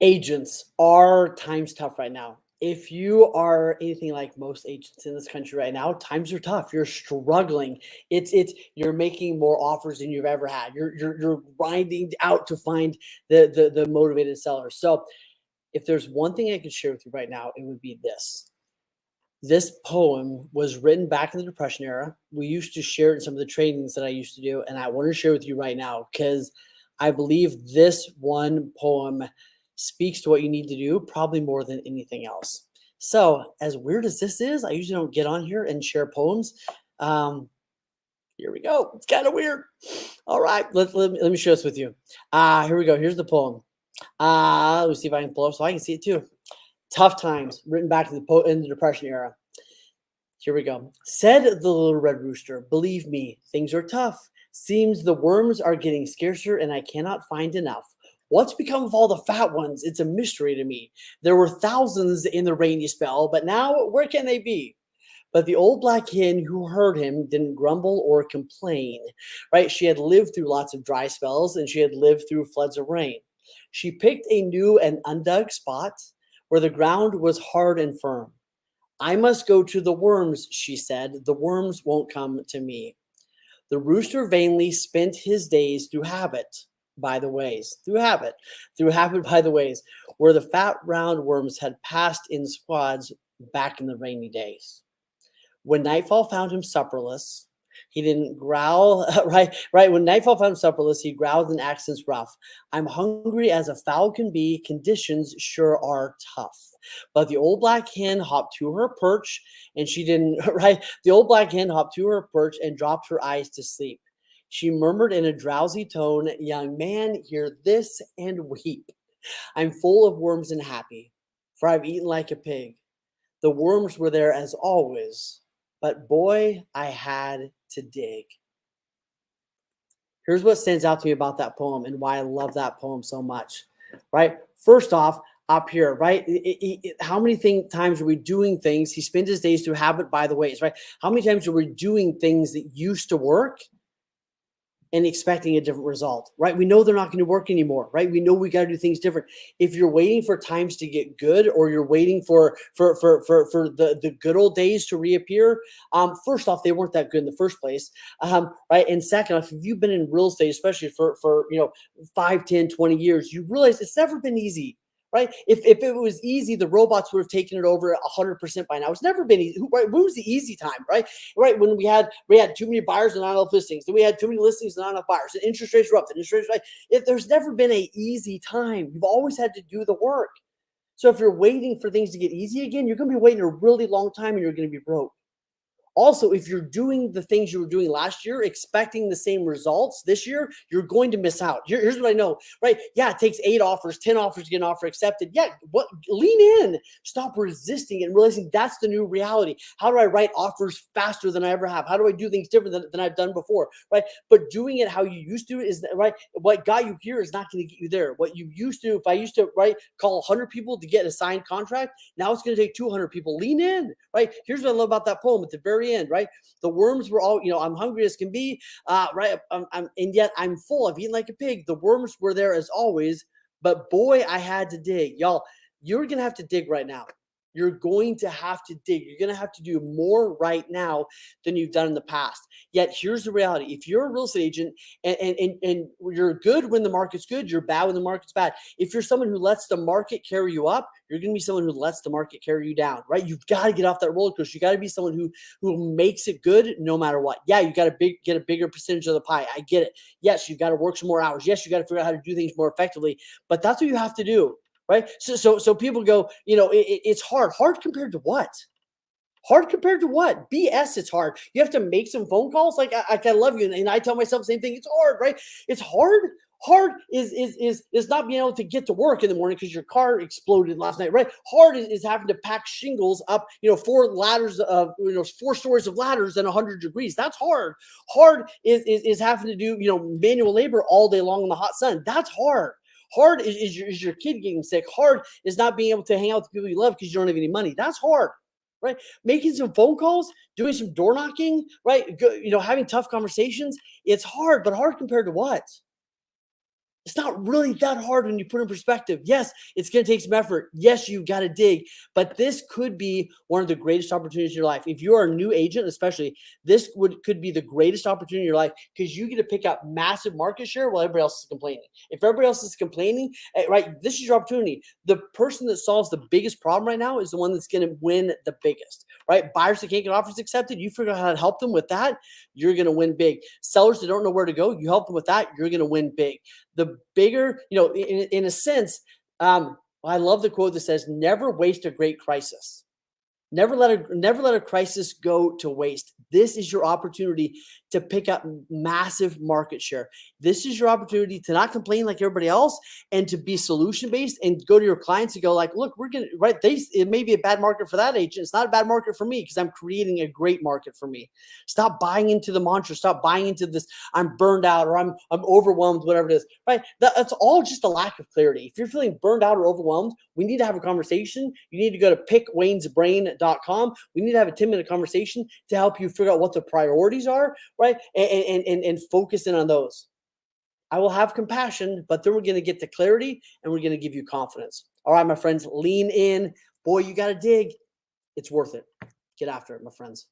Agents are times tough right now. If you are anything like most agents in this country right now, times are tough. You're struggling. It's you're making more offers than you've ever had. You're grinding out to find the motivated sellers. So if there's one thing I could share with you right now, it would be this. This poem was written back in the Depression era. We used to share it in some of the trainings that I used to do, and I want to share with you right now because I believe this one poem speaks to what you need to do probably more than anything else. So, as weird as this is, I usually don't get on here and share poems. Um, Here we go. It's kind of weird. All right, let me share this with you. Here we go. Here's the poem. Let me see if I can pull up so I can see it too. Tough times, written back in the Depression era. Here we go. Said the little red rooster, believe me, things are tough. Seems the worms are getting scarcer and I cannot find enough. What's become of all the fat ones? It's a mystery to me. There were thousands in the rainy spell, but now where can they be? But the old black hen who heard him didn't grumble or complain, right? She had lived through lots of dry spells and she had lived through floods of rain. She picked a new and undug spot where the ground was hard and firm. I must go to the worms, she said. The worms won't come to me. The rooster vainly spent his days through habit by the ways, through habit by the ways, where the fat round worms had passed in squads back in the rainy days. When nightfall found him supperless, he didn't growl, right. When nightfall found him supperless, he growled in accents rough. I'm hungry as a fowl can be. Conditions sure are tough. But the old black hen hopped to her perch and she didn't, right? The old black hen hopped to her perch and dropped her eyes to sleep. She murmured in a drowsy tone, young man, hear this and weep. I'm full of worms and happy, for I've eaten like a pig. The worms were there as always, but boy, I had to dig. Here's what stands out to me about that poem and why I love that poem so much, right? First off, up here, right? How many times are we doing things? He spends his days through habit by the ways, right? How many times are we doing things that used to work and expecting a different result, right? We know they're not going to work anymore, right? We know we got to do things different. If you're waiting for times to get good, or you're waiting for the good old days to reappear, first off, they weren't that good in the first place, right? And second off, if you've been in real estate, especially for 5, 10, 20 years, you realize it's never been easy. Right? If it was easy, the robots would have taken it over 100% by now. It's never been easy. Right? When was the easy time? Right? Right? When we had too many buyers and not enough listings. Then we had too many listings and not enough buyers. And interest rates were up. And interest rates were right. There's never been an easy time. You've always had to do the work. So if you're waiting for things to get easy again, you're going to be waiting a really long time and you're going to be broke. Also, if you're doing the things you were doing last year, expecting the same results this year, you're going to miss out. Here's what I know, right? Yeah, it takes 8 offers, 10 offers to get an offer accepted. Yeah, lean in, stop resisting and realizing that's the new reality. How do I write offers faster than I ever have? How do I do things different than I've done before, right? But doing it how you used to is right. What got you here is not going to get you there. What you used to, if I used to, right, call 100 people to get a signed contract, now it's going to take 200 people. Lean in, right? Here's what I love about that poem at the very end, right? The worms were all, I'm hungry as can be, right? And yet I'm full. I've eaten like a pig. The worms were there as always, but boy, I had to dig. Y'all, you're going to have to dig right now. You're going to have to dig. You're going to have to do more right now than you've done in the past. Yet here's the reality. If you're a real estate agent and you're good when the market's good, you're bad when the market's bad. If you're someone who lets the market carry you up, you're going to be someone who lets the market carry you down, right? You've got to get off that roller coaster. You got to be someone who makes it good no matter what. Yeah, you got to get a bigger percentage of the pie. I get it. Yes, you've got to work some more hours. Yes, you got to figure out how to do things more effectively, but that's what you have to do. Right. So people go, it's hard. Hard compared to what? Hard compared to what? BS, it's hard. You have to make some phone calls. Like I love you. And I tell myself the same thing. It's hard, right? It's hard. Hard is not being able to get to work in the morning because your car exploded last night, right? Hard is having to pack shingles up, 4 ladders of, 4 stories of ladders and 100 degrees. That's hard. Hard is having to do, manual labor all day long in the hot sun. That's hard. Hard is your kid getting sick. Hard is not being able to hang out with the people you love because you don't have any money. That's hard, right? Making some phone calls, doing some door knocking, right? Having tough conversations. It's hard, but hard compared to what? It's not really that hard when you put it in perspective. Yes, it's going to take some effort. Yes, you've got to dig, but this could be one of the greatest opportunities in your life. If you are a new agent, especially, this could be the greatest opportunity in your life because you get to pick up massive market share while everybody else is complaining. If everybody else is complaining, right, this is your opportunity. The person that solves the biggest problem right now is the one that's going to win the biggest, right? Buyers that can't get offers accepted, you figure out how to help them with that, you're going to win big. Sellers that don't know where to go, you help them with that, you're going to win big. The bigger, in a sense, I love the quote that says, never waste a great crisis. Never let a crisis go to waste. This is your opportunity to pick up massive market share. This is your opportunity to not complain like everybody else and to be solution based and go to your clients and go like, look, we're gonna it may be a bad market for that agent. It's not a bad market for me because I'm creating a great market for me. Stop buying into the mantra. Stop buying into this. I'm burned out or I'm overwhelmed, whatever it is. Right? That's all just a lack of clarity. If you're feeling burned out or overwhelmed, we need to have a conversation. You need to go to pickwaynesbrain.com. We need to have a 10-minute conversation to help you figure out what the priorities are, right? And focus in on those. I will have compassion, but then we're going to get to clarity and we're going to give you confidence. All right, my friends, lean in. Boy, you got to dig. It's worth it. Get after it, my friends.